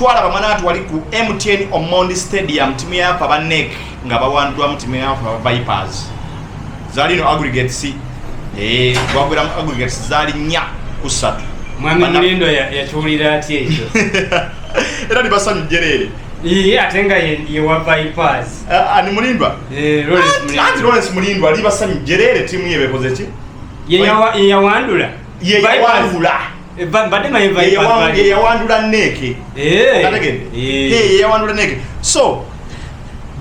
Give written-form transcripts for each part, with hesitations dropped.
twalaba mwana wali ku MTN Omondi Stadium timu ya pa banek nga bawandwa timu ya pa Vipers zali no aggregates gwagwera aggregates zali 4-3 mwami Mulindo yakyulira ati ekyo era libasanyu jerere atenga ye wa Vipers ani Mulindwa Lawrence Mulindwa libasanyu jerere timu ye bekoze ki ye yawandula badema ye yawandula neke ye yawandula neke so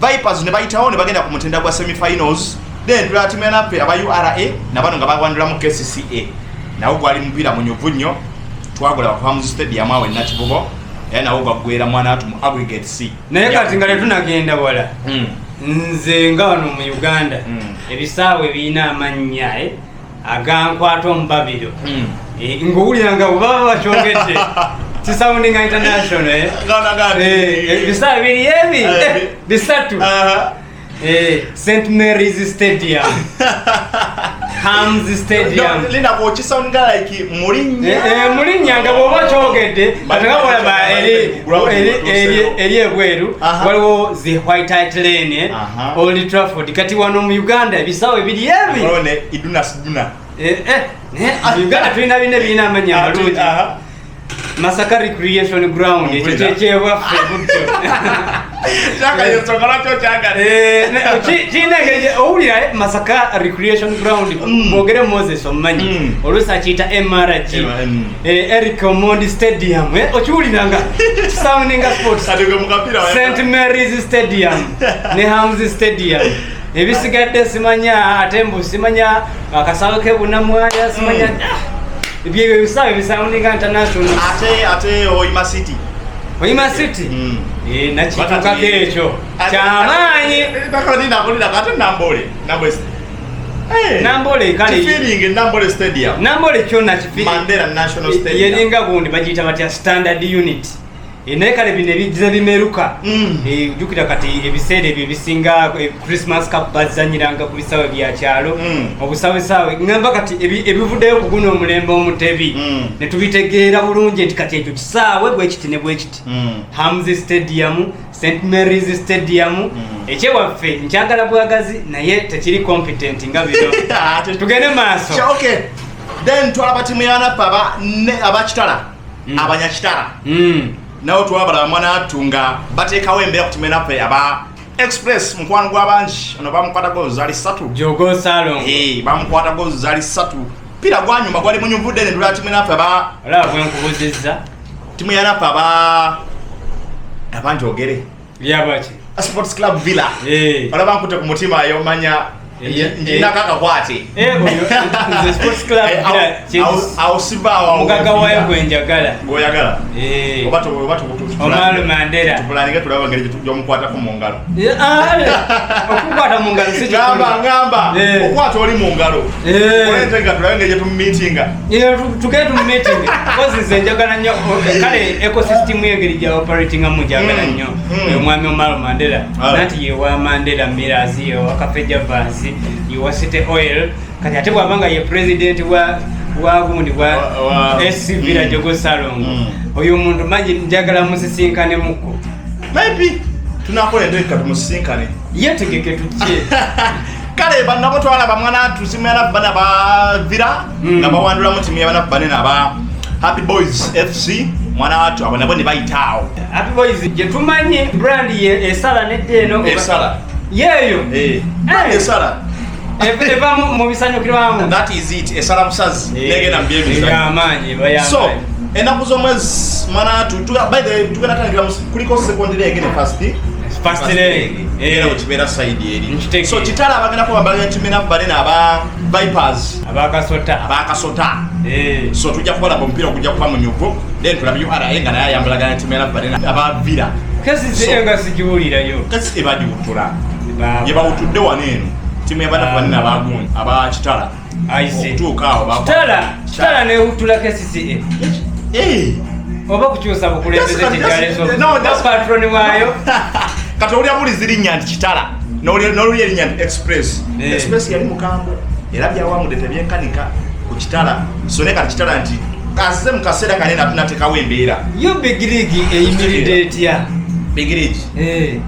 Vipers ne bayitawo ne bagenda ku mutenda gwa semi-finals then tulatimena pe aba URA nabano nga bawandula mu KCCA nawo gwali mpira munyuvu nnyo twagola kwa stadium awe Nakivubo nawo gwagwera mwana atu mu aggregate C naye kati nga tunagenda wala nze nga wano mu Uganda ebisaawe biina amannya agankwata omubabiro ng'owulira nga baba bakyogedde ti sounding international ebisaawe biri ebi bisatu St. Mary's Stadium Hams Stadium Linda ko chi sound like Mulinya nga bwoba kyogedde atakabola ba eri ebweru waliwo the White Hart Lane Old Trafford kati wano mu Uganda ebisaawe biri ebi olone iduna siduna Uganda tulina bine amanya amalungi Masaka Recreation Ground ekyekyebwa febutyo chaka yesongala cyo changa chinege owulira Masaka Recreation Ground bogere Moses omanyi olusa chita MRG Eric Omondi Stadium okiwuliranga sounding sports St. Mary's Stadium ne Hams Stadium ebisigadde simanya atembu simanya akasawo ke bunamwaya simanya ebyo bisawe bisounding international ate Oyima City nakituka kecho kyamaanyi bakali nakolera kate Nambole kale feeling Nambole Stadium Nambole kyonna kifiri Mandela National Stadium yeninga gundi bagiyita batya standard unit naye kale bino ebigize bimeruka jukira kati ebiseera ebyo bisinga Christmas Cup bazanyiranga ku bisawe bya kyalo obusawe ngamba kati ebivuddeyo ku guno omulembe omutebi ne tubitegeera bulungi nti kati ekyo kisaawe bwekiti ne bwekiti Hams Stadium St. Mary's Stadium ekyewaffe nkyagala bwagazi naye tekiri competent nga bino tugende maaso okay then twalaba timu yana paba abakitala abanyakitala nawo twabala mwana atunga batekawo embeera kutimena pe aba express mukwano gwabanji ono bamukwata go zali 3 jogo salon bamukwata go zali 3 pira gwanyuma gwali munyuvudde ne ndula timena pe aba ala bwenkubuzizza timu yana pa aba abanji ogere lyabaki Sports Club Villa ala bankute ku mutima ayo manya njina kaka kwati the Sports Club au sibawa mugaga wayo gwenjagala goyagala obato Omalo Mandela tupulaniga tulaba ngeri tujja mukwata ku mungalo okukwata mungalo si ngamba okwata oli mungalo olenga tulaba ngeri tu meetinga tukete tu meeting kozi zenjagala nnyo kale ecosystem yengeri ja operating amujagala nnyo omwami Omalo Mandela nati yewa Mandela Mirazi yewa Kafeja Vasi yewa City Oil kati ate bwabanga ye president wa gundi wa SC Villa Jogo Salon oyo muntu manyi njagala musisinkane muko maybe tunakola ndeka tumusisinkane yetegeke tukie kale banabo twala bamwana tusimera bana ba Villa nga bawandula mutimu yabana banena ba Happy Boys FC mwana watu abanabo ne bayitawo Happy Boys je tumanye brand ye esala nedeno esala yeyo esala eva mu bisanyo kirwamu that is it esala musazi nege na mbyebi yamanyi bayamba so enaku z'omwezi mwana by the way tugenda tangira kuliko secondary again first leg era ukibera side eri so kitala abagenda ko bambala ntimena balena aba Vipers abakasota so tujja kukola mpira kujja kuba mu nyuvu then tulabi URA nga naye ayambalaga ntimena balena aba Villa kasi zenga sikiwulira yo kasi ebadi utula yeba utudde waneno timu yabana balena abagun aba kitala aise tukawo ba kitala ne utula KCCA oba kukyusa bukulembeze kijalezo no that's patron wayo katoli abuli zirinya nti kitala noli erinya express yali mukambo era byawa mudete byenkanika ku kitala so ne kati kitala nti Azze mukasera kanene tunatekawo embeera. Yo big league eyimiridde etya? Big league.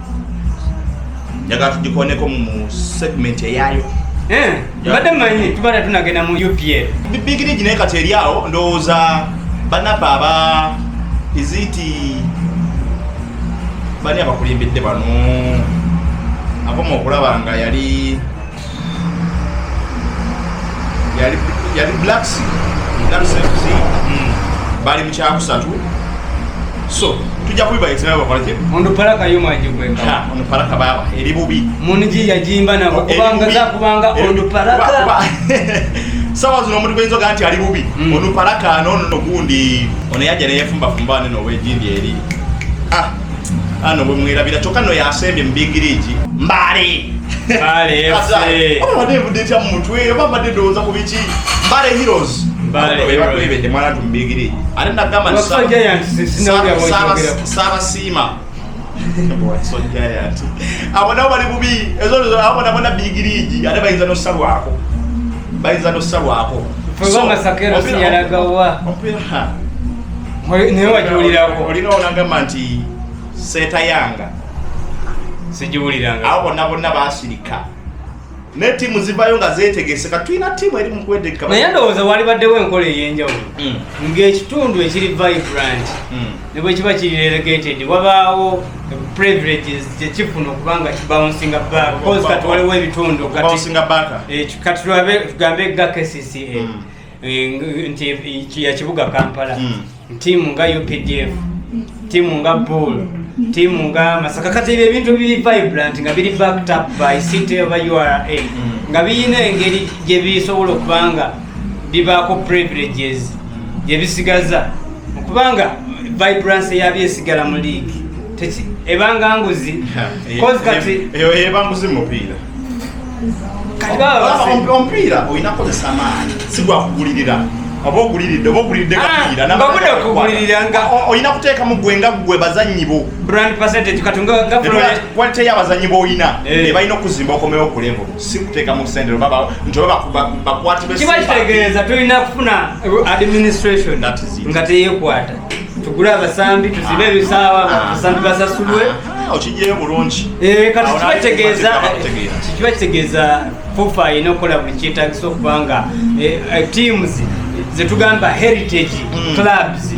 Njaga tugikoneko mu segment eyayo. Mbadde manyi tubadde tunagenda mu UPL. Big league naye kati eri awo ndowooza banapa aba iziti bani abakulembedde bano abamu okulaba nga yali Blacks FC bali mu kyakusatu. So tujja kubibayitira bakolaki Ondupalaka yomaji gweka Ondupalaka baba eri bubi muniji yajimba nabo kubanga Ondupalaka sawa zino omuntu gwenzo ganti ali bubi Ondupalaka nono gundi ono yaje ne yefumba fumbane no wejindi eri ano bwe mwirabira kyokka no yasembye Big League Mbale FC abade budetya mutwe babade doza kubiki Mbale Heroes Bale mwana tu Big League anenda gama Saba Sima so giant abona bali bubi ezo abona Big League ade bayinza no salwako so masakero siyalagawa ompira ne wajulirako olina onagamba nti Seta Yanga sijuliranga abo nabonna basirika ne timu zivayo nga zetegese katwina timu eri mu kwedeka naye ndowooza wali baddewo enkola ey'enjawulo ng'ekitundu ekiri vibrant ne bwe kiba kiri relegated wabaawo privileges kyekifuna okubanga kibouncing back because kati waliwo ebitundu kati tugambe ga KCCA nti ya kibuga Kampala timu nga UPDF timu nga Bull timu nga Masaka kati ebintu biri vibrant nga biri backed up by city of URA nga biyina engeri gye bisobola okubanga bibaako privileges gye bisigaza okubanga vibrance yabyesigala mu league ebanga nguzi cause kati ebanguzi mupiira omupiira olina kukozesa amaanyi sigwa kugulirira oboguliride kapiira nabaguliranga olina kuteeka mu gwenga gwe bazanyi bo brand percentage katunga quality y'abazanyi bo olina ebalina okuzimba okomewo ku level si kuteeka mu sendero baba nti bakwati kiba kitegeeza tulina kufuna administration nga teyekwata tugule abasambi tuzibe ebisaawa abasambi basasulwe okijeyo bulungi kati kiba kitegeeza FUFA ayina okukola buli kyetaagisa okubanga teams zetugamba heritage clubs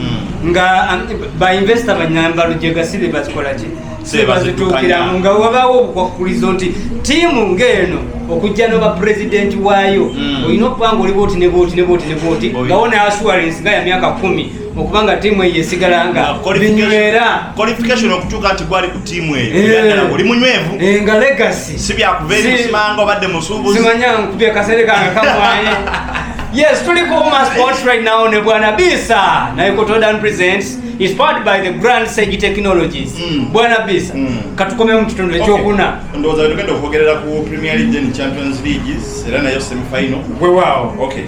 nga bainvesta banyambalo gyegasire bazikola ki sebazituukiramu nga wabaawo obukwakulizo nti tiimu ng'eno okujja n'oba president waayo olina okubanga oli booti ne booti ngawo ne assurance nga ya myaka 10 okubanga tiimu eyo esigala nga binywera qualification okutuuka nti gwali ku tiimu eyo oli munywevu nga legacy si byakubeera ebisimanga obadde musuubuzi simanya nkubye akasere kange kamwaye. Yes, tuliko Homa Sports right now ne Bwana Bisa. NYCO TODAN presents is powered by the Grand Sage Technologies. Bwana Bisa. Katukome mu kitundu ekyokuna. Ndowooza tugenda okwogerera ku Premier League and Champions League era nayo semi final. Wow. Okay.